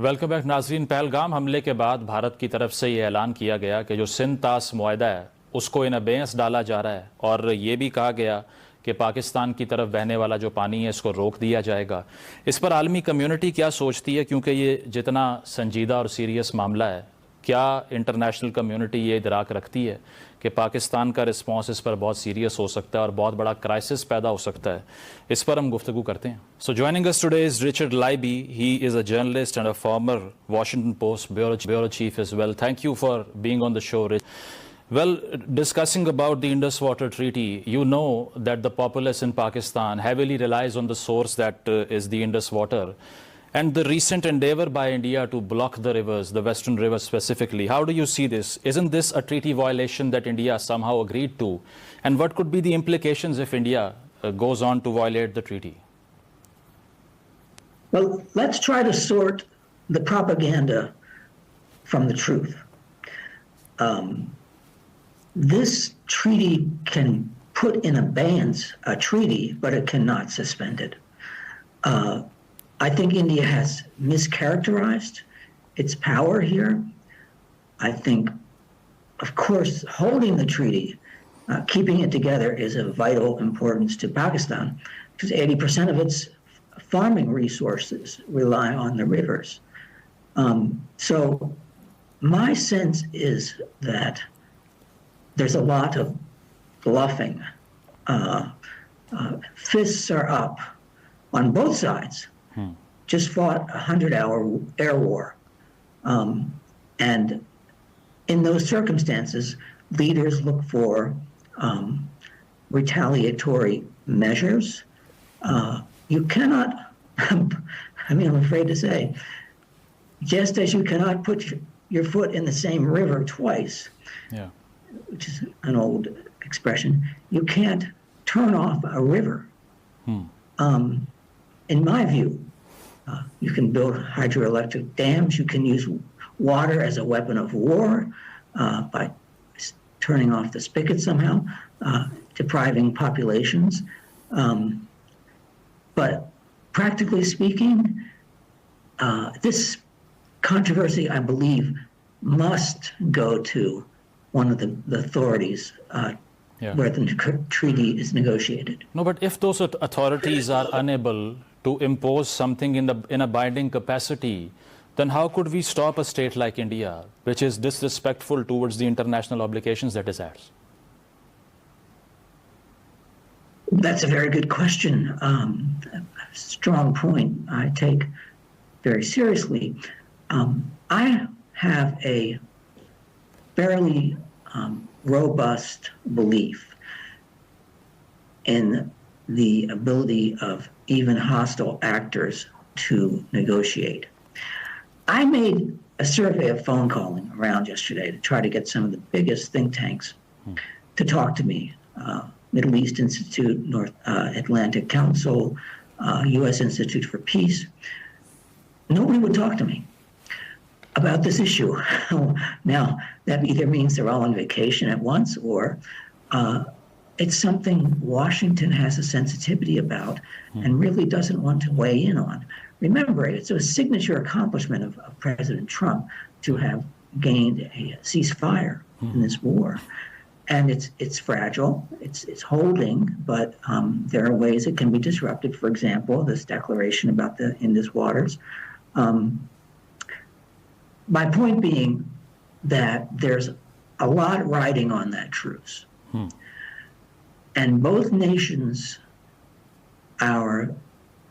Welcome back नाजरीन। पहलगाम हमले के बाद भारत की तरफ से ये ऐलान किया गया कि जो सिंध तास मुआहदा है उसको इन अबेंस डाला जा रहा है और ये भी कहा गया कि पाकिस्तान की तरफ बहने वाला जो पानी है इसको रोक दिया जाएगा। इस पर आलमी कम्युनिटी क्या सोचती है, क्योंकि ये जितना संजीदा और सीरियस मामला है, क्या इंटरनेशनल कम्युनिटी ये इदराक रखती है कि पाकिस्तान का रिस्पॉन्स इस पर बहुत सीरियस हो सकता है और बहुत बड़ा क्राइसिस पैदा हो सकता है? इस पर हम गुफ्तगू करते हैं। So joining us today is Richard Leiby. He is a journalist and a former Washington Post bureau chief as well. Thank you for being on the show, Rich. Well, discussing about the Indus Water Treaty, you know that the populace in Pakistan heavily relies on the source that is the Indus Water. And the recent endeavor by India to block the rivers, the western rivers specifically, how do you see this? Isn't this a treaty violation that India somehow agreed to? And what could be the implications if India goes on to violate the treaty? Well, let's try to sort the propaganda from the truth. This treaty can put in abeyance a treaty, but it cannot suspend it. I think India has mischaracterized its power here. I think, of course, holding the treaty, keeping it together is of vital importance to Pakistan because 80% of its farming resources rely on the rivers. So my sense is that there's a lot of bluffing. Fists are up on both sides. Just fought a 100-hour air war. And in those circumstances, leaders look for retaliatory measures. You cannot, I'm afraid to say, just as you cannot put your foot in the same river twice, which is an old expression, you can't turn off a river. In my view, you can build hydroelectric dams. You can use water as a weapon of war by turning off the spigot somehow, depriving populations. But practically speaking, this controversy, I believe, must go to one of the authorities where the treaty is negotiated. No, but if those authorities are unable to impose something in a binding capacity, then how could we stop a state like India, which is disrespectful towards the international obligations that it has? That's a very good question. A strong point I take very seriously. I have a fairly robust belief in the ability of even hostile actors to negotiate. I made a survey of phone calling around yesterday to try to get some of the biggest think tanks to talk to me. Middle East Institute, North Atlantic Council, U.S. Institute for Peace. Nobody would talk to me about this issue. Now, that either means they're all on vacation at once or it's something Washington has a sensitivity about and really doesn't want to weigh in on. Remember, it's a signature accomplishment of President Trump to have gained a ceasefire in this war. And it's fragile, it's holding, but there are ways it can be disrupted. For example, this declaration about the Indus waters. My point being that there's a lot riding on that truce. And both nations are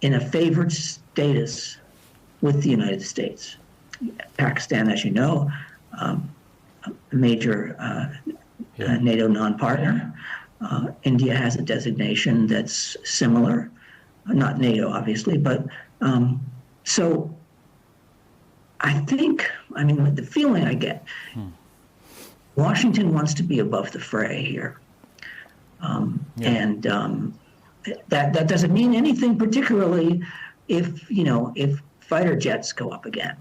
in a favored status with the United States. Pakistan, as you know, a major NATO non-partner. India has a designation that's similar, not NATO, obviously, but so I think, the feeling I get, Washington wants to be above the fray here. And that doesn't mean anything particularly if fighter jets go up again.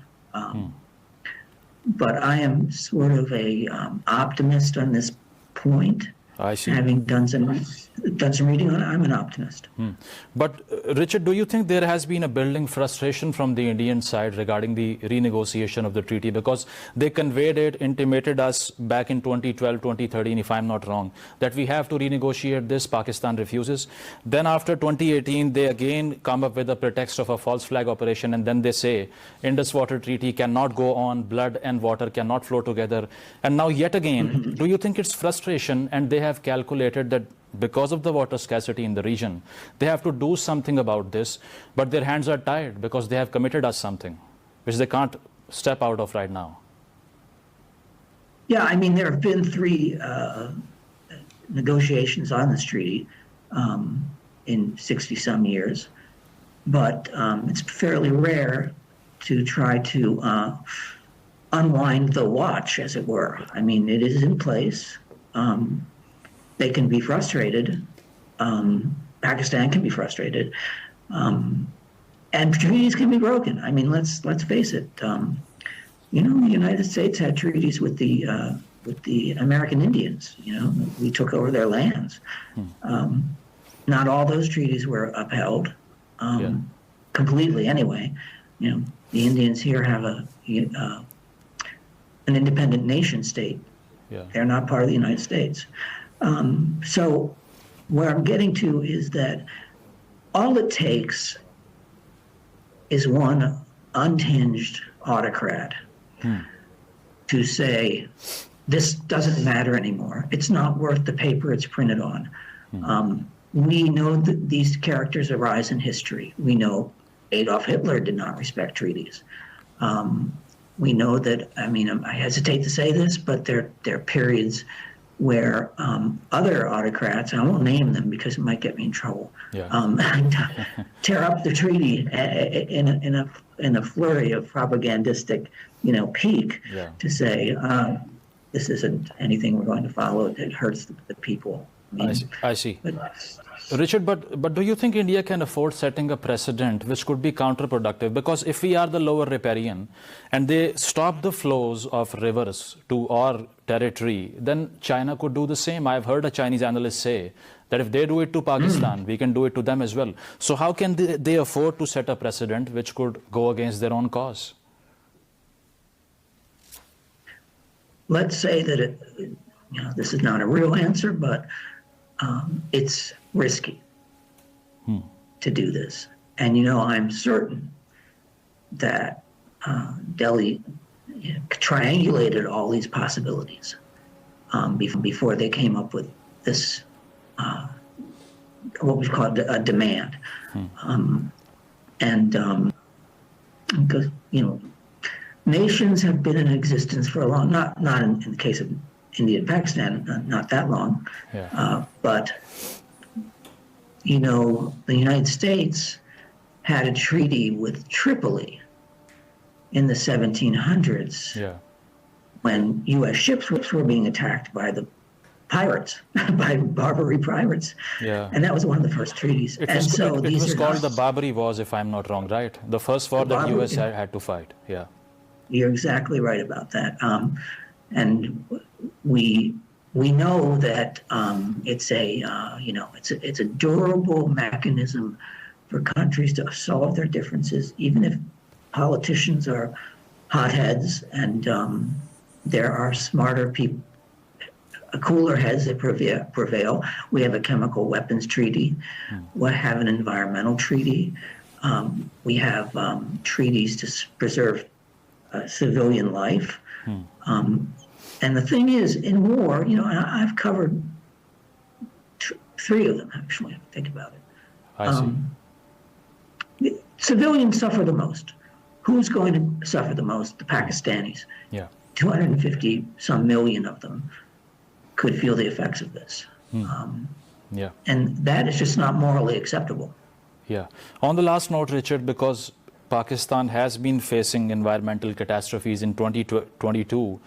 But I am sort of a optimist on this point. I see. Having done some reading on it, I'm an optimist. But Richard, do you think there has been a building frustration from the Indian side regarding the renegotiation of the treaty? Because they conveyed it, intimated us back in 2012, 2013, if I'm not wrong, that we have to renegotiate this. Pakistan refuses. Then after 2018, they again come up with a pretext of a false flag operation, and then they say Indus Water Treaty cannot go on, blood and water cannot flow together. And now yet again, do you think it's frustration, and they have calculated that because of the water scarcity in the region, they have to do something about this, but their hands are tied because they have committed us something which they can't step out of right now? Yeah, I mean, there have been 3 negotiations on this treaty in 60-some years, but it's fairly rare to try to unwind the watch, as it were. I mean, it is in place. They can be frustrated. Pakistan can be frustrated, and treaties can be broken. I mean, let's face it. You know, the United States had treaties with the American Indians. You know, we took over their lands. Not all those treaties were upheld completely. Anyway, you know, the Indians here have an independent nation state. Yeah. They're not part of the United States. So where I'm getting to is that all it takes is one unhinged autocrat to say, this doesn't matter anymore. It's not worth the paper it's printed on. We know that these characters arise in history. We know Adolf Hitler did not respect treaties. We know that, I mean, I hesitate to say this, but there are periods where other autocrats, I won't name them because it might get me in trouble, tear up the treaty in a flurry of propagandistic, you know, pique to say this isn't anything we're going to follow. It hurts the people. I see. Richard, but do you think India can afford setting a precedent which could be counterproductive? Because if we are the lower riparian and they stop the flows of rivers to our territory, then China could do the same. I've heard a Chinese analyst say that if they do it to Pakistan, we can do it to them as well. So how can they afford to set a precedent which could go against their own cause? Let's say that you know, this is not a real answer, but it's risky to do this. And, you know, I'm certain that Delhi triangulated all these possibilities before they came up with this, what we call a demand. Because, you know, nations have been in existence for a long, not in the case of India and Pakistan, not that long, but, you know, the United States had a treaty with Tripoli in the 1700s when U.S. ships were being attacked by the pirates, by Barbary pirates. And that was one of the first treaties. It was called the Barbary Wars, if I'm not wrong, right? The first war that U.S. had to fight. You're exactly right about that. And we know that it's a you know, it's a durable mechanism for countries to solve their differences, even if politicians are hotheads and there are smarter people, cooler heads that prevail. We have a chemical weapons treaty. We have an environmental treaty. We have treaties to preserve civilian life. And the thing is, in war, you know, I've covered 3 of them, actually, if I think about it. I see. Civilians suffer the most. Who's going to suffer the most? The Pakistanis. 250-some million of them could feel the effects of this. And that is just not morally acceptable. On the last note, Richard, because Pakistan has been facing environmental catastrophes in 2022,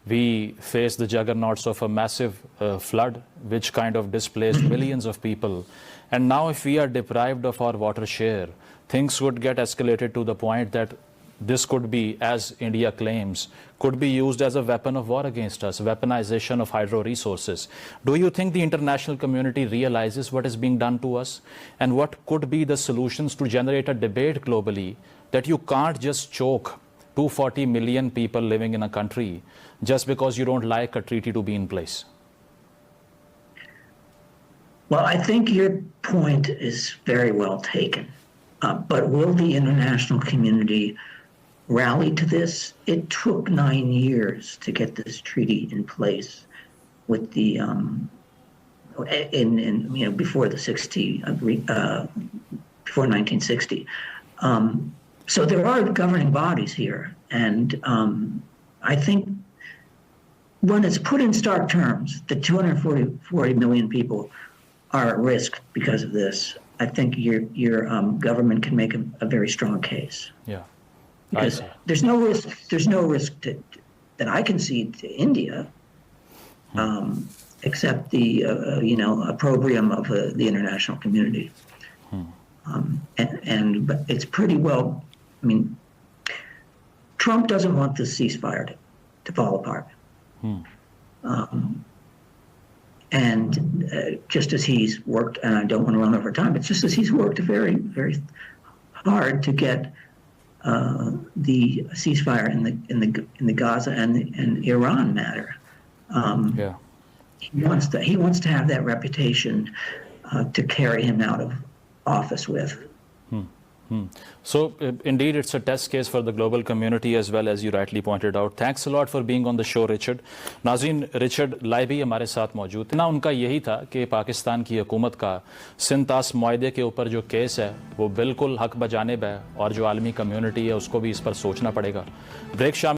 we faced the juggernauts of a massive flood, which kind of displaced millions of people. And now if we are deprived of our water share, things would get escalated to the point that this could be, as India claims, could be used as a weapon of war against us, weaponization of hydro resources. Do you think the international community realizes what is being done to us? And what could be the solutions to generate a debate globally that you can't just choke 240 million people living in a country just because you don't like a treaty to be in place? Well, I think your point is very well taken. But will the international community rally to this? It took 9 years to get this treaty in place with the before the 1960. So there are governing bodies here, and I think when it's put in stark terms, the 240 million people are at risk because of this. I think your government can make a very strong case. Yeah, because there's no risk. There's no risk that I can see to India, except the opprobrium of the international community. But it's pretty well. I mean, Trump doesn't want this ceasefire to fall apart. Just as he's worked, and I don't want to run over time, but just as he's worked very, very hard to get the ceasefire in the Gaza and Iran matter, he wants to have that reputation to carry him out of office with. So indeed, it's a test case for the global community as well, as you rightly pointed out. Thanks a lot for being on the show, Richard. नाज़रीन, Richard लाई भी हमारे साथ मौजूद थे ना। उनका यही था कि पाकिस्तान की हुकूमत का सिंतास मुआहदे के ऊपर जो केस है वो बिल्कुल हक बजानिब है और जो आलमी कम्युनिटी है उसको भी इस पर सोचना पड़ेगा। ब्रेक शामिल